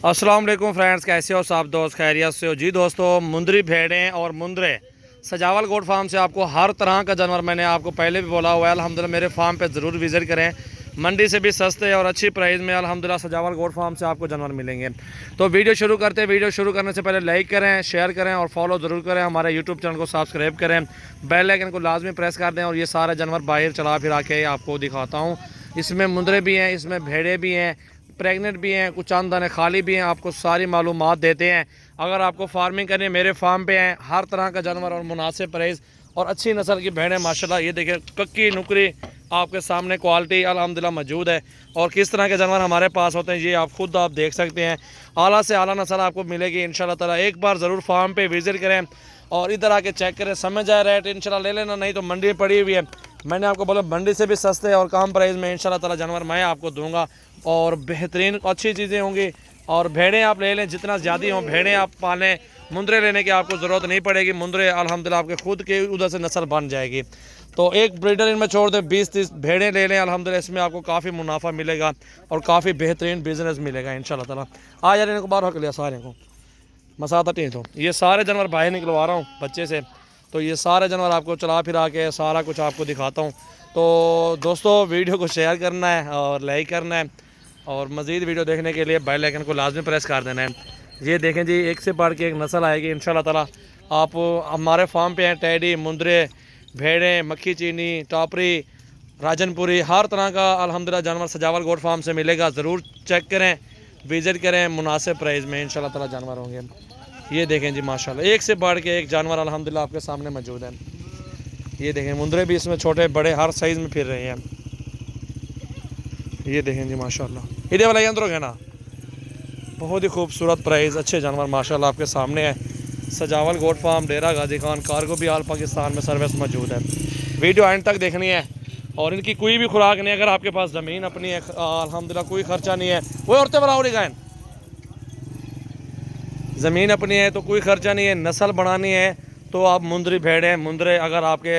अस्सलाम वालेकुम फ्रेंड्स, कैसे हो सब दोस्त? खैरियत से हो जी दोस्तों। मुंदरी भेड़ें और मुंदरे सजावल गोट फार्म से आपको हर तरह का जानवर, मैंने आपको पहले भी बोला हुआ है, अल्हम्दुलिल्लाह मेरे फार्म पे ज़रूर विज़िट करें। मंडी से भी सस्ते और अच्छी प्राइस में अल्हम्दुलिल्लाह सजावल गोट फार्म से आपको जानवर मिलेंगे। तो वीडियो शुरू करते हैं। वीडियो शुरू करने से पहले लाइक करें, शेयर करें और फॉलो ज़रूर करें। हमारे यूट्यूब चैनल को सब्सक्राइब करें, बेल आइकन को लाजमी प्रेस कर दें। और ये सारे जानवर बाहर चला फिरा के आपको दिखाता हूँ। इसमें मुंदरे भी हैं, इसमें भेड़े भी हैं, प्रेग्नेंट भी हैं, कुछ चंद दाने खाली भी हैं। आपको सारी मालूमात देते हैं। अगर आपको फार्मिंग करनी है, मेरे फार्म पे हैं हर तरह का जानवर और मुनासिब प्राइस और अच्छी नस्ल की भेड़ें माशाल्लाह। ये देखिए कक्की नुकरी आपके सामने क्वालिटी अल्हम्दुलिल्लाह मौजूद है। और किस तरह के जानवर हमारे पास होते हैं ये आप खुद आप देख सकते हैं। आला से आला नस्ल आपको मिलेगी इंशाल्लाह ताला। एक बार ज़रूर फार्म पे विज़िट करें और इधर आके चेक करें, समझ आए रेट इंशाल्लाह ले लेना, नहीं तो मंडी में पड़ी हुई है। मैंने आपको बोला मंडी से भी सस्ते और कम प्राइस में इंशाल्लाह ताला जानवर मैं आपको दूंगा और बेहतरीन अच्छी चीज़ें होंगी। और भेड़ें आप ले लें, जितना ज़्यादा हों भेड़ें आप पालें। मुंदरे लेने की आपको ज़रूरत नहीं पड़ेगी। मुंदरे अल्हम्दुलिल्लाह आपके खुद के उधर से नस्ल बन जाएगी। तो एक ब्रीडर इनमें छोड़ दें, 20-30 भेड़ें ले लें अल्हम्दुलिल्लाह। इसमें आपको काफ़ी मुनाफा मिलेगा और काफ़ी बेहतरीन बिजनेस मिलेगा इंशाल्लाह ताला। आ यार इनको बाहर निकलिया सारे को मसाता टी। तो ये सारे जानवर बाहर निकलवा रहा हूँ बच्चे से। तो ये सारे जानवर आपको चला फिरा के सारा कुछ आपको दिखाता हूँ। तो दोस्तों वीडियो को शेयर करना है और लाइक करना है और मज़ीद वीडियो देखने के लिए बेल आइकन को लाजमी प्रेस कर देना है। ये देखें जी, एक से बढ़ के एक नस्ल आएगी इंशाल्लाह ताला। आप हमारे फार्म पे हैं टैडी, मुंदरे, भेड़ें, मक्खी चीनी, टापरी, राजनपुरी, हर तरह का अल्हम्दुलिल्लाह जानवर सजावल गोट फार्म से मिलेगा। ज़रूर चेक करें, विज़िट करें, मुनासिब प्राइस में इंशाल्लाह ताला जानवर होंगे। ये देखें जी माशाल्लाह, एक से बढ़ के एक जानवर अल्हम्दुलिल्लाह आपके सामने मौजूद है। ये देखें मुंदरे भी इसमें छोटे बड़े हर साइज़ में फिर रहे हैं। ये देखें जी माशाल्लाह, इधर वाला अंदर है ना, बहुत ही खूबसूरत प्राइस, अच्छे जानवर माशाल्लाह आपके सामने है। सजावल गोट फार्म, डेरा गाजी खान, कार्गो भी आल पाकिस्तान में सर्विस मौजूद है। वीडियो एंड तक देखनी है। और इनकी कोई भी खुराक नहीं, अगर आपके पास ज़मीन अपनी है अल्हम्दुलिल्लाह कोई ख़र्चा नहीं है। वो औरतें बनाओ गायन, ज़मीन अपनी है तो कोई ख़र्चा नहीं है। नस्ल बढ़ानी है तो आप मुंदरी भेड़ें, मुंदरे अगर आपके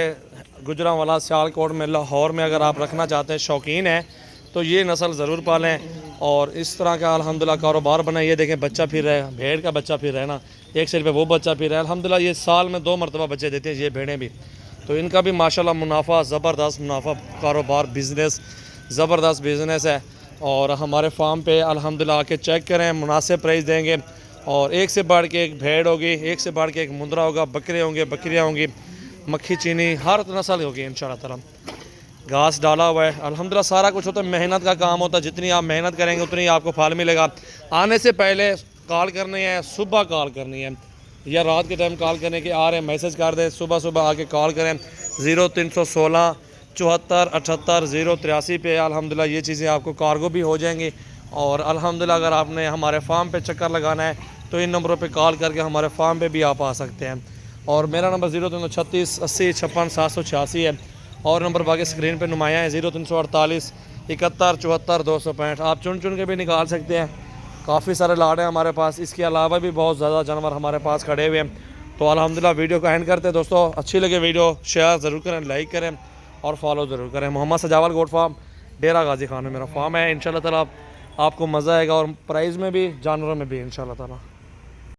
गुजरांवाला, सियालकोट में, लाहौर में अगर आप रखना चाहते हैं, शौकीन हैं, तो ये नस्ल ज़रूर पालें और इस तरह का अल्हम्दुलिल्लाह कारोबार बनाए। ये देखें बच्चा फिर रहा है, भेड़ का बच्चा फिर रहा है ना, एक साइड पे वो बच्चा फिर रहा है अल्हम्दुलिल्लाह। ये साल में 2 मरतबा बच्चे देते हैं ये भेड़ें भी। तो इनका भी माशाल्लाह मुनाफा ज़बरदस्त, मुनाफा कारोबार बिज़नेस ज़बरदस्त बिज़नेस है। और हमारे फार्म पे अल्हम्दुलिल्लाह आके चेक करें, मुनासिब प्राइस देंगे। और एक से बढ़ के एक भेड़ होगी, एक से बढ़ के एक मुंदरा होगा, बकरे होंगे, बकरियाँ होंगी, मक्खी चीनी, हर नस्ल होगी इंशाल्लाह ताला। घास डाला हुआ है अल्हम्दुलिल्लाह, सारा कुछ होता है। मेहनत का काम होता है, जितनी आप मेहनत करेंगे उतनी आपको फल मिलेगा। आने से पहले कॉल करनी है, सुबह कॉल करनी है या रात के टाइम कॉल करने के आ रहे हैं मैसेज कर दें, सुबह सुबह आके कॉल करें 0316 74 78 083 पे। अल्हम्दुलिल्लाह ये चीज़ें आपको कार्गो भी हो जाएंगी। और अल्हम्दुलिल्लाह अगर आपने हमारे फार्म पे चक्कर लगाना है तो इन नंबरों पे कॉल करके हमारे फार्म पे भी आप आ सकते हैं। और मेरा नंबर 0336 80 56 786 है और नंबर बाकी स्क्रीन पे नुमाया है 0348 71 74 265। आप चुन चुन के भी निकाल सकते हैं। काफ़ी सारे लाड हैं हमारे पास, इसके अलावा भी बहुत ज़्यादा जानवर हमारे पास खड़े हुए हैं। तो अल्हम्दुलिल्लाह वीडियो को एंड करते हैं दोस्तों। अच्छी लगे वीडियो शेयर ज़रूर करें, लाइक करें और फॉलो ज़रूर करें। मोहम्मद सजावल गोट फार्म, डेरा गाजी खान में मेरा फार्म है। इंशाल्लाह ताला आपको मज़ा आएगा और प्राइस में भी, जानवरों में भी इंशाल्लाह ताला।